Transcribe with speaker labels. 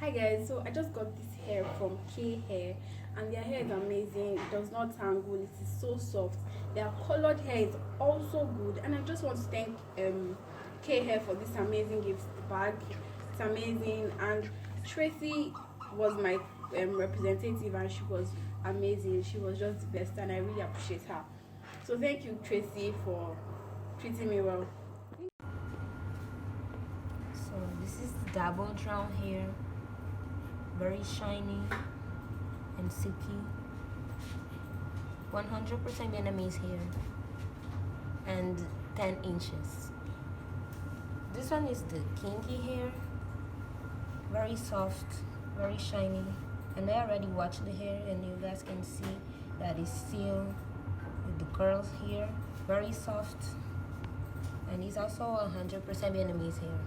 Speaker 1: Hi guys, so I just got this hair from K Hair and their hair is amazing. It does not tangle, it is so soft. Their colored hair is also good, and I just want to thank K Hair for this amazing gift bag. It's amazing, and Tracy was my representative and she was amazing. She was just the best and I really appreciate her. So thank you Tracy for treating me well.
Speaker 2: So this is the double drown hair, very shiny and silky. 100% Vietnamese hair and 10 inches. This one is the kinky hair, very soft, very shiny. And I already watched the hair and you guys can see that it's still with the curls here, very soft. And it's also 100% Vietnamese hair.